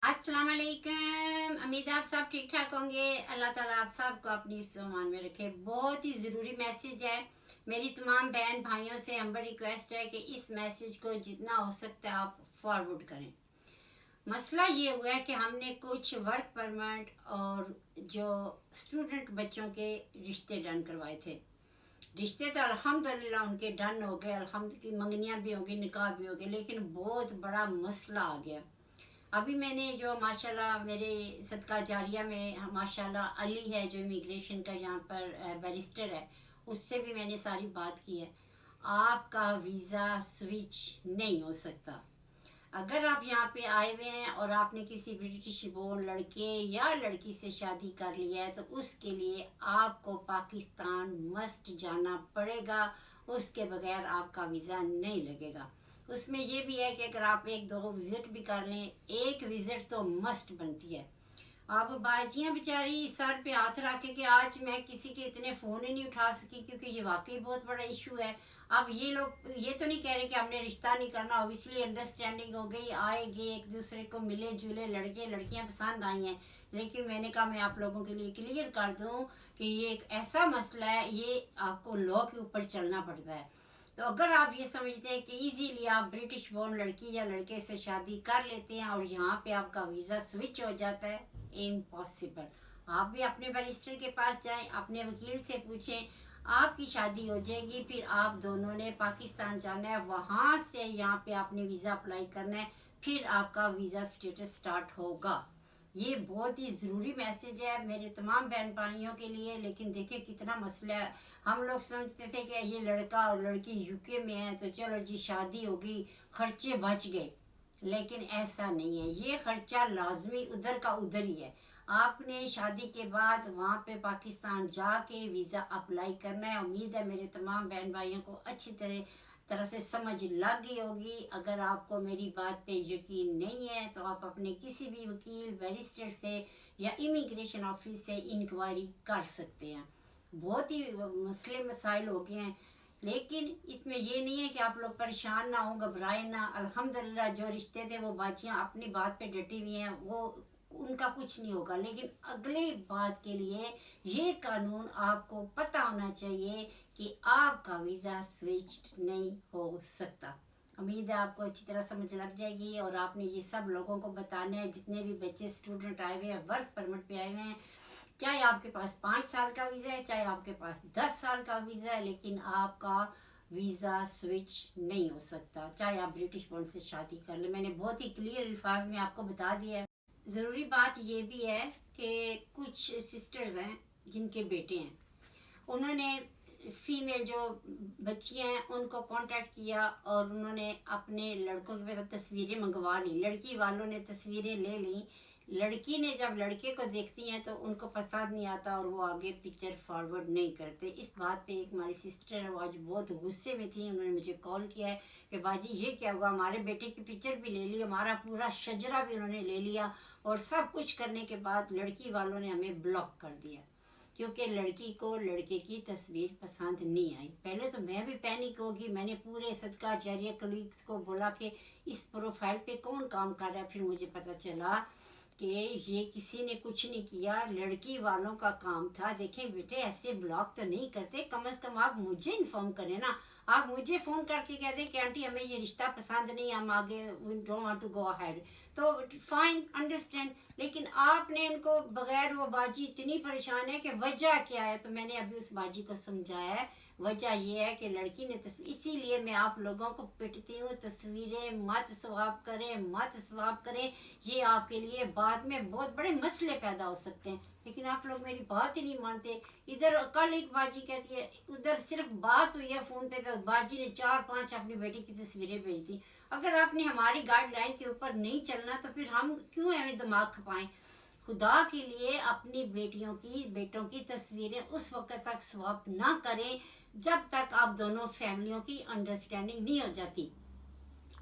अस्सलाम वालेकुम। उम्मीद आप सब ठीक ठाक होंगे। अल्लाह ताला आप सबको अपनी ईमान में रखे। बहुत ही ज़रूरी मैसेज है। मेरी तमाम बहन भाइयों से हम्बल रिक्वेस्ट है कि इस मैसेज को जितना हो सकता है आप फॉरवर्ड करें। मसला ये हुआ है कि हमने कुछ वर्क परमिट और जो स्टूडेंट बच्चों के रिश्ते डन करवाए थे। रिश्ते तो अल्हम्दुलिल्लाह उनके डन हो गए, अल्हम्दुलिल्लाह की मंगनियाँ भी हो गई, निकाह भी हो गए, लेकिन बहुत बड़ा मसला आ गया। अभी मैंने जो माशाल्लाह मेरे सदका जारिया में माशाल्लाह अली है जो इमिग्रेशन का यहाँ पर बैरिस्टर है, उससे भी मैंने सारी बात की है। आपका वीज़ा स्विच नहीं हो सकता। अगर आप यहाँ पे आए हुए हैं और आपने किसी ब्रिटिश बोर्न लड़के या लड़की से शादी कर लिया है तो उसके लिए आपको पाकिस्तान मस्ट जाना पड़ेगा। उसके बगैर आपका वीज़ा नहीं लगेगा। उसमें ये भी है कि अगर आप एक दो विज़िट भी कर लें, एक विज़िट तो मस्ट बनती है। अब बाजियाँ बेचारी सर पे हाथ रख के कि आज मैं किसी के इतने फ़ोन ही नहीं उठा सकी, क्योंकि ये वाकई बहुत बड़ा इशू है। अब ये लोग ये तो नहीं कह रहे कि हमने रिश्ता नहीं करना, ऑब्वियसली अंडरस्टैंडिंग हो गई, आएंगे एक दूसरे को मिले जुले, लड़के लड़कियां पसंद आई हैं। लेकिन मैंने कहा मैं आप लोगों के लिए क्लियर कर दूं कि ये एक ऐसा मसला है, ये आपको लॉ के ऊपर चलना पड़ता है। तो अगर आप ये समझते हैं कि इजीली आप ब्रिटिश बोर्न लड़की या लड़के से शादी कर लेते हैं और यहाँ पे आपका वीज़ा स्विच हो जाता है, इम्पॉसिबल। आप भी अपने बैरिस्टर के पास जाएं, अपने वकील से पूछें, आपकी शादी हो जाएगी, फिर आप दोनों ने पाकिस्तान जाना है, वहाँ से यहाँ पे आपने वीज़ा अप्लाई करना है, फिर आपका वीज़ा स्टेटस स्टार्ट होगा। ये बहुत ही ज़रूरी मैसेज है मेरे तमाम बहन भाइयों के लिए। लेकिन देखिए कितना मसला है। हम लोग समझते थे कि ये लड़का और लड़की यूके में है तो चलो जी शादी होगी, खर्चे बच गए। लेकिन ऐसा नहीं है, ये खर्चा लाजमी उधर का उधर ही है। आपने शादी के बाद वहाँ पे पाकिस्तान जाके वीज़ा अप्लाई करना है। उम्मीद है मेरे तमाम बहन भाइयों को अच्छी तरह से समझ लग गई होगी। अगर आपको मेरी बात पे यकीन नहीं है तो आप अपने किसी भी वकील बैरिस्टर से या इमिग्रेशन ऑफिस से इंक्वायरी कर सकते हैं। बहुत ही मसले मसाइल हो गए हैं। लेकिन इसमें ये नहीं है कि आप लोग परेशान ना हो, घबराए ना। अल्हम्दुलिल्लाह जो रिश्ते थे वो बाचियाँ अपनी बात पे डटी हुई हैं, वो उनका कुछ नहीं होगा। लेकिन अगली बात के लिए ये कानून आपको पता होना चाहिए कि आपका वीज़ा स्विच नहीं हो सकता। उम्मीद है आपको अच्छी तरह समझ लग जाएगी और आपने ये सब लोगों को बताना है, जितने भी बच्चे स्टूडेंट आए हुए हैं, वर्क परमिट पे आए हुए हैं, चाहे आपके पास 5 साल का वीज़ा है, चाहे आपके पास 10 साल का वीज़ा है, लेकिन आपका वीज़ा स्विच नहीं हो सकता चाहे आप ब्रिटिश बोर्न से शादी कर ले। मैंने बहुत ही क्लियर अल्फाज में आपको बता दिया है। ज़रूरी बात ये भी है कि कुछ सिस्टर्स हैं जिनके बेटे हैं, उन्होंने फीमेल जो बच्चियां हैं उनको कांटेक्ट किया और उन्होंने अपने लड़कों की तरफ तस्वीरें मंगवा ली। लड़की वालों ने तस्वीरें ले ली। लड़की ने जब लड़के को देखती हैं तो उनको पसंद नहीं आता और वो आगे पिक्चर फॉरवर्ड नहीं करते। इस बात पे एक हमारी सिस्टर है, वो आज बहुत गुस्से में थी। उन्होंने मुझे कॉल किया है कि बाजी ये क्या हुआ, हमारे बेटे की पिक्चर भी ले ली, हमारा पूरा शजरा भी उन्होंने ले लिया और सब कुछ करने के बाद लड़की वालों ने हमें ब्लॉक कर दिया क्योंकि लड़की को लड़के की तस्वीर पसंद नहीं आई। पहले तो मैं भी पैनिक होगी। मैंने पूरे सदका जारिया कलीग्स को बोला कि इस प्रोफाइल पे कौन काम कर रहा है। फिर मुझे पता चला कि ये किसी ने कुछ नहीं किया, लड़की वालों का काम था। देखें बेटे, ऐसे ब्लॉक तो नहीं करते, कम से कम आप मुझे इन्फॉर्म करें ना। आप मुझे फ़ोन करके कह दें कि आंटी हमें ये रिश्ता पसंद नहीं, हम आगे don't want to go ahead, तो फाइन, अंडरस्टैंड। लेकिन आपने उनको बगैर, वो बाजी इतनी परेशान है कि वजह क्या है। तो मैंने अभी उस बाजी को समझाया है। वजह ये है कि लड़की ने इसीलिए मैं आप लोगों को पिटती हूँ, तस्वीरें मत स्वाप करें, मत स्वाप करें। ये आपके लिए बाद में बहुत बड़े मसले पैदा हो सकते हैं। लेकिन आप लोग मेरी बात ही नहीं मानते। इधर कल एक बाजी कहती है, उधर सिर्फ बात हुई है फ़ोन पे तो बाजी ने 4-5 अपनी बेटी की तस्वीरें भेज दी। अगर आपने हमारी गाइडलाइन के ऊपर नहीं चलना तो फिर हम क्यों हमें दिमाग खपाएं। खुदा के लिए अपनी बेटों की तस्वीरें उस वक्त तक स्वैप ना करें जब तक आप दोनों फैमिलियों की अंडरस्टैंडिंग नहीं हो जाती।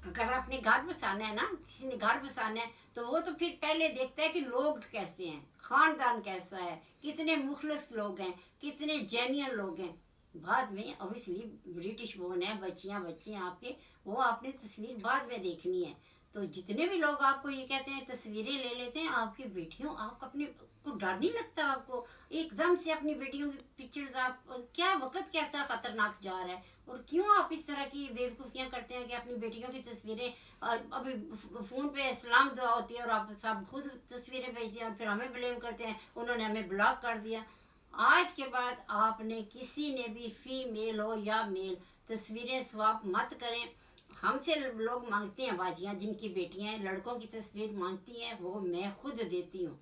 अगर आपने घर बसाना है ना, किसी ने घर बसाना है तो वो तो फिर पहले देखता है कि लोग कैसे हैं, खानदान कैसा है, कितने मुखलस लोग हैं, कितने जेन्युइन लोग हैं। बाद में ऑब्वियसली ब्रिटिश बोर्न है, बच्चियां बच्चे आपके, वो आपने तस्वीर बाद में देखनी है। تو جتنے بھی لوگ آپ کو یہ کہتے ہیں تصویریں لے لیتے ہیں آپ کی بیٹیوں، آپ اپنے کو ڈر نہیں لگتا آپ کو ایک دم سے اپنی بیٹیوں کی پکچرز؟ آپ کیا وقت کیسا خطرناک جا رہا ہے، اور کیوں آپ اس طرح کی بیوقوفیاں کرتے ہیں کہ اپنی بیٹیوں کی تصویریں ابھی فون پہ سلام دعا ہوتی ہے اور آپ سب خود تصویریں بھیج دیا اور پھر ہمیں بلیم کرتے ہیں انہوں نے ہمیں بلاک کر دیا۔ آج کے بعد آپ نے کسی نے بھی فیمیل ہو یا میل تصویریں سواپ مت کریں۔ ہم سے لوگ مانگتے ہیں باجیاں جن کی بیٹیاں ہیں، لڑکوں کی تصویر مانگتی ہیں، وہ میں خود دیتی ہوں،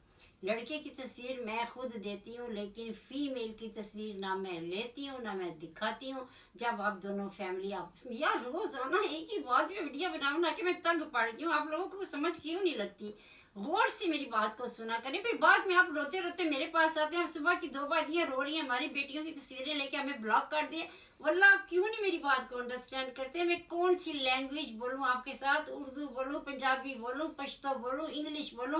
لڑکے کی تصویر میں خود دیتی ہوں، لیکن فیمیل کی تصویر نہ میں لیتی ہوں نہ میں دکھاتی ہوں۔ جب آپ دونوں فیملی آپس میں، یار روزانہ ایک ہی بات پہ ویڈیو بناؤں نہ کہ میں تنگ پڑ گئی ہوں، آپ لوگوں کو سمجھ کیوں نہیں لگتی؟ غور سے میری بات کو سنا کریں، پھر بعد میں آپ روتے روتے میرے پاس آتے ہیں، صبح کی 2 باجیاں رو رہی ہیں ہماری بیٹیوں کی تصویریں لے کے ہمیں بلاک کر دیے۔ واللہ آپ کیوں نہیں میری بات کو انڈرسٹینڈ کرتے؟ میں کون سی لینگویج بولوں آپ کے ساتھ؟ اردو بولوں، پنجابی بولوں، پشتو بولوں، انگلش بولوں؟